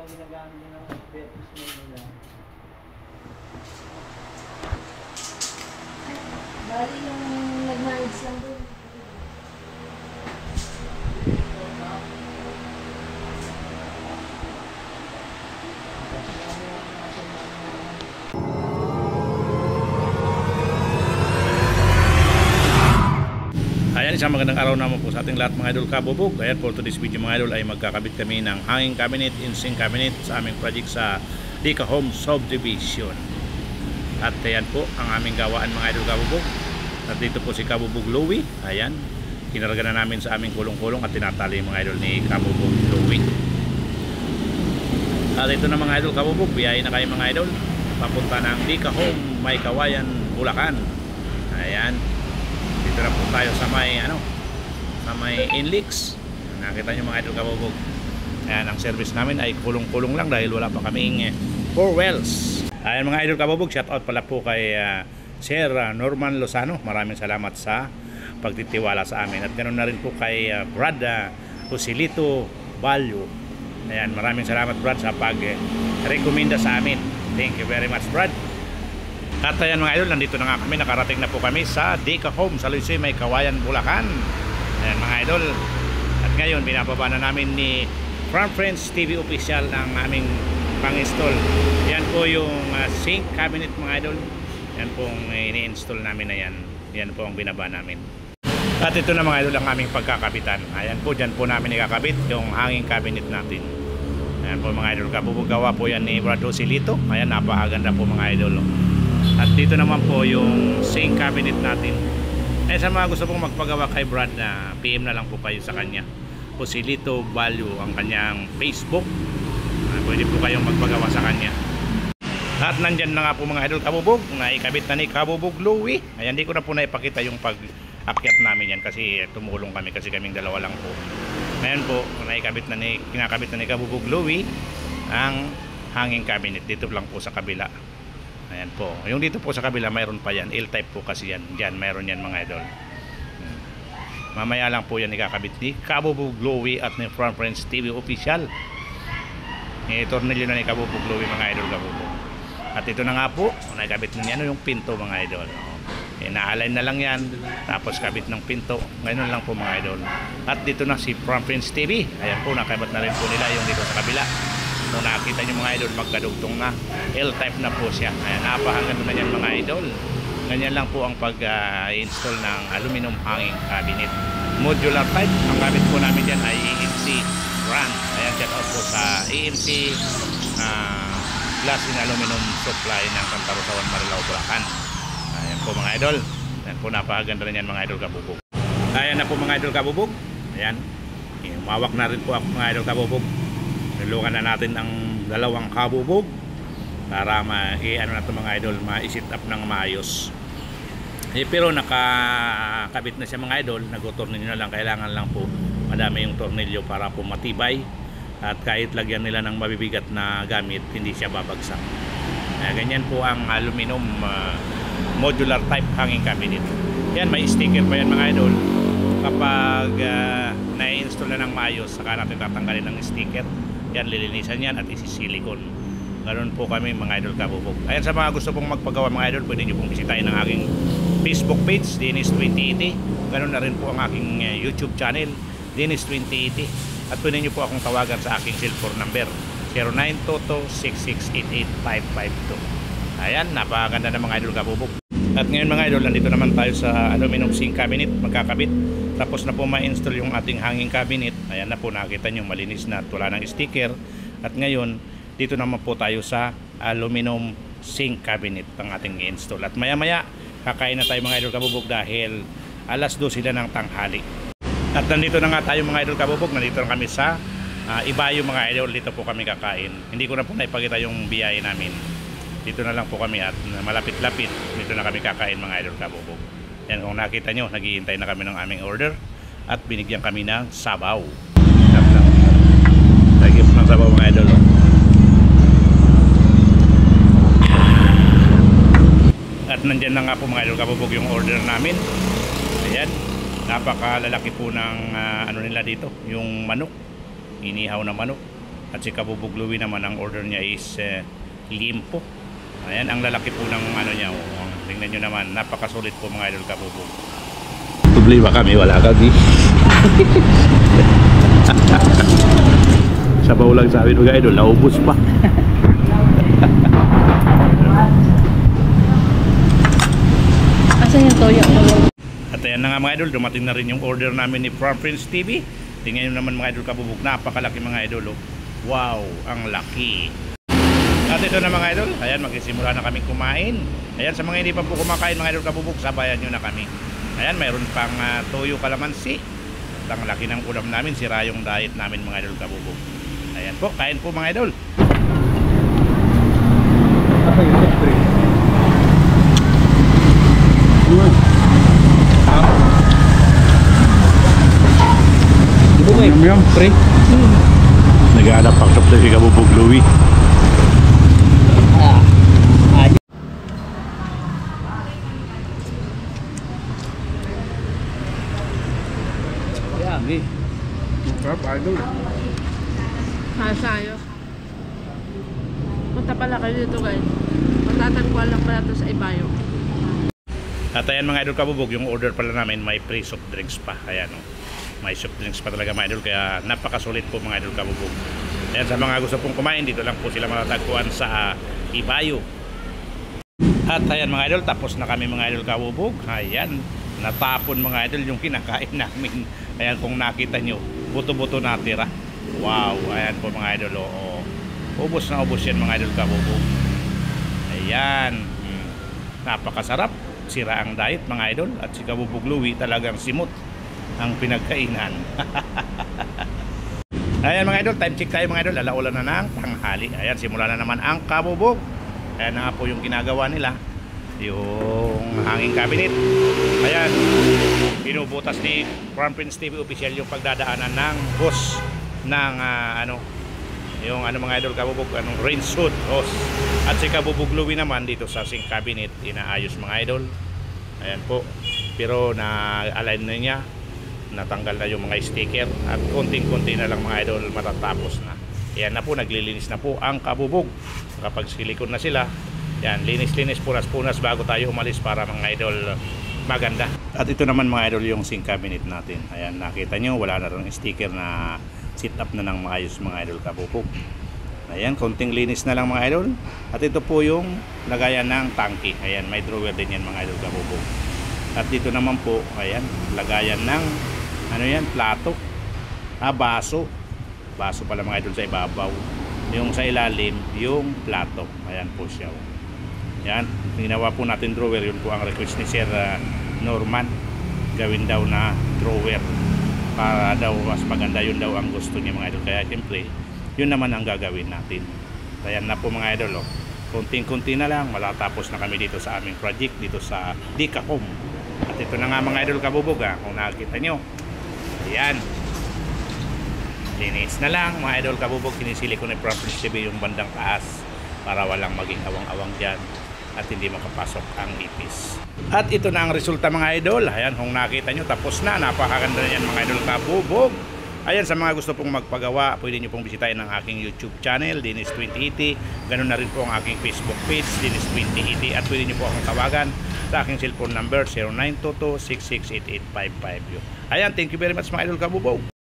ang ginagamit nila ng purpose nila. Bali yung nag-manage lang doon. Ayan, isang magandang araw naman po sa ating lahat mga idol kabubog. Ayan, for today's video mga idol ay magkakabit kami ng hanging cabinet, in-sink cabinet sa aming project sa Dika Home Subdivision. At ayan po ang aming gawaan mga idol kabubog. At dito po si Kabubog Louie. Ayan, kinarga na namin sa aming kulong-kulong at tinatali mga idol ni Kabubog Louie. At ito na mga idol kabubog, biyahe na kayo mga idol papunta ng Dika Home, May Kawayan, Bulacan. Ayan, dito na po tayo sa may sa may Inlix. Nakita nyo mga idol kabubog. Ayan, ang service namin ay kulong-kulong lang dahil wala pa kaming 4 wells. Ayan mga idol kabubog, shout out pala po kay Sir Norman Lozano. Maraming salamat sa pagtitiwala sa amin. At ganoon na rin po kay Brad Joselito Balyo. Ayan, maraming salamat Brad sa pag-rekomenda sa amin. Thank you very much Brad. At ayan mga idol, nandito na nga kami, nakarating na po kami sa Dika Home sa Luisay, May Kawayan, Bulacan. Ayan mga idol, at ngayon binababa na namin ni From Friends TV Official ang aming pang-install. Yan po yung sink cabinet mga idol. Yan pong ini-install namin na yan. Yan po ang binaba namin. At ito na mga idol ang aming pagkakabitan. Ayan po, dyan po namin ikakabit yung hanging cabinet natin. Ayan po mga idol, kabubagawa po yan ni Brad Joselito. Ayan, napakaganda po mga idol. At dito naman po yung sink cabinet natin. Eh sa mga gusto pong magpagawa kay Brad, na PM na lang po kayo sa kanya. Joselito Balyo ang kanyang Facebook. Pwede po kayong magpagawa sa kanya. At nandyan na nga po mga idol kabubog, na ikabit na ni Kabubog Louie. Ayan, hindi ko na po naipakita yung pag-akyat namin yan kasi tumulong kami kasi kaming dalawa lang po. Ngayon po, kinakabit na ni Kabubog Louie ang hanging cabinet dito lang po sa kabila. Ayan po. Yung dito po sa kabila mayroon pa yan. L-type po kasi yan. Diyan mayroon yan mga idol. Mamaya lang po yan ikakabit ni Kabubog Louie at ni From Friends TV Official. I-tornilyo na ni Kabubog Louie mga idol kabubog. At ito na nga po, nakabit na niya yung pinto mga idol. Na-align na lang yan, tapos kabit ng pinto. Ngayon lang po mga idol. At dito na si From Friends TV. Ayan po, nakabit na rin po nila yung dito sa kabila. Kung nakita nyo mga idol, magkadugtong na. L-type na po siya. Ayan, napahanggan na yan mga idol. Ganyan lang po ang pag-install ng aluminum hanging cabinet. Modular type. Ang gamit po namin yan ay EMC brand. Ayan, check out po sa EMC glass in aluminum supply ng Kantarusawan, Marilao, Bulacan. Ayan po mga idol. Ayan po, napakaganda rin yan mga idol kabubog. Ayan na po mga idol kabubog. Ayan. Umawak na rin po ako mga idol kabubog. Nilungan na natin ang dalawang kabubog para ano na ito mga idol, ma-sit up ng maayos. Pero nakakabit na siya mga idol. Nag-tornilyo na lang. Kailangan lang po madami yung tornilyo para po matibay. At kahit lagyan nila ng mabibigat na gamit, hindi siya babagsak. Ganyan po ang aluminum modular type hanging cabinet. Yan, may sticker pa yan mga idol. Kapag na-install na ng maayos, saka natin tatanggalin ng sticker. Yan, lilinisan yan at isisilikon. Ganoon po kami mga idol kabubog. Ayan, sa mga gusto pong magpagawa mga idol, pwede nyo pong bisitahin ng aking Facebook page, Dennis 2080. Ganoon na rin po ang aking YouTube channel, Dennis 2080. At pwede nyo po akong tawagan sa aking cellphone number 0922-6688-552. Ayan, napakaganda ng mga idol kabubog. At ngayon mga idol, nandito naman tayo sa aluminum sink cabinet, magkakabit. Tapos na po ma-install yung ating hanging cabinet. Ayan na po, nakita nyo malinis na at wala ng sticker. At ngayon, dito naman po tayo sa aluminum sink cabinet ang ating install. At maya maya, kakain na tayo mga idol kabubog dahil alas 12 na ng tanghali. At nandito na nga tayo mga idol kabubog. Nandito na kami sa Ibayo mga idol. Dito po kami kakain. Hindi ko na po naipakita yung biyahe namin. Dito na lang po kami at malapit-lapit. Dito na kami kakain mga idol kabubog. Yan, kung nakita nyo, naghihintay na kami ng aming order. At binigyan kami ng sabaw. Lagi po ng sabaw mga idol. At nandyan na nga po mga idol kabubog yung order namin. Ayan. Napakalalaki po ng ano nila dito, yung manok, inihaw na manok. At si Kabubog Louie naman, ang order niya is limpo. Ayan, ang lalaki po ng ano niya. Oh. Tingnan nyo naman, napakasulit po mga idol Kabubog. Problema kami, wala kami. Sabaw lang sa amin mga idol, naubos pa. Asan yung toyo? At ayan na nga mga idol, dumating na rin yung order namin ni Farm Prince TV. Tingnan nyo naman mga idol Kabubog, napakalaki mga idol. Oh. Wow, ang laki. At ito na mga idol, ayan, magsisimula na kami kumain. Ayan, sa mga hindi pa po kumakain mga idol Kabubog, sabayan nyo na kami. Ayan, mayroon pang toyo kalamansi. At ang laki ng ulam namin, sira yung diet namin mga idol Kabubog. Ayan po, kain po mga idol. Yum, pre. Nag-aanap pang kapta si Kabubog Louie. Yummy. Masarap, idol. Hasayo. Punta pala kayo dito guys. Matatagpuan lang pala ito sa Ibayo. At ayan mga idol Kabubog, yung order pala namin may free soft drinks pa. Ayan o. May soft drinks pa talaga mga idol, kaya napakasulit po mga idol Kabubog. Ayan, sa mga gusto pong kumain, dito lang po sila matatagpuan sa Ibayo. At ayan mga idol, tapos na kami mga idol Kabubog. Ayan, natapon mga idol yung kinakain namin. Ayan, kung nakita nyo, buto-buto natira. Wow, ayan po mga idol. Oo. Ubos na ubos yan mga idol Kabubog. Ayan, napakasarap. Sira ang diet mga idol. At si Kabubog Louie talagang simot ang pinagkainan. Ayan mga idol, time check tayo mga idol. Alaula na ng tanghali. Ayan, simula na naman ang Kabubog. Ayan na nga po yung ginagawa nila, yung hanging cabinet. Ayan, pinubutas ni Farm Prince TV official yung pagdadaanan ng hose ng yung mga idol Kabubog, rain suit hose. At si Kabubog Louie naman dito sa sink cabinet, inaayos mga idol. Ayan po, pero na-align na niya, natanggal na yung mga sticker, at konting-konti na lang mga idol, matatapos na. Ayan na po, naglilinis na po ang Kabubog. Kapag silikon na sila, yan, linis-linis, punas-punas bago tayo umalis para mga idol maganda. At ito naman mga idol yung sink cabinet natin. Ayan, nakita nyo, wala na rin sticker na sit up na ng maayos mga idol Kabubog. Ayan, konting linis na lang mga idol. At ito po yung lagayan ng tangke. Ayan, may drawer din yan mga idol Kabubog. At dito naman po, ayan, lagayan ng plato, baso. Baso pala mga idol sa ibabaw. Yung sa ilalim, yung plato. Ayan po siya. Ayan, ginawa po natin drawer. Yun po ang request ni Sir Norman. Gawin daw na drawer para daw mas maganda. Yun daw ang gusto niya mga idol. Kaya siyempre, yun naman ang gagawin natin. Ayan na po mga idol. Kunting-kunti na lang, malatapos na kami dito sa aming project dito sa Dicahome. At ito na nga mga idol Kabubog, kung nakikita nyo. Ayan, linis na lang mga idol Kabubog. Kinisili ko na Farm Prince TV yung bandang taas para walang maging awang-awang dyan at hindi makapasok ang ipis. At ito na ang resulta mga idol. Ayan, kung nakita nyo, tapos na. Napakaganda na yan mga idol Kabubog. Ayan, sa mga gusto pong magpagawa, pwede nyo pong bisitahin ang aking YouTube channel, Dennis 2080. Ganun na rin po ang aking Facebook page, Dennis 2080. At pwede nyo po akong tawagan sa aking cellphone number 0922-668855. Ayan, thank you very much mga idol Kabubog.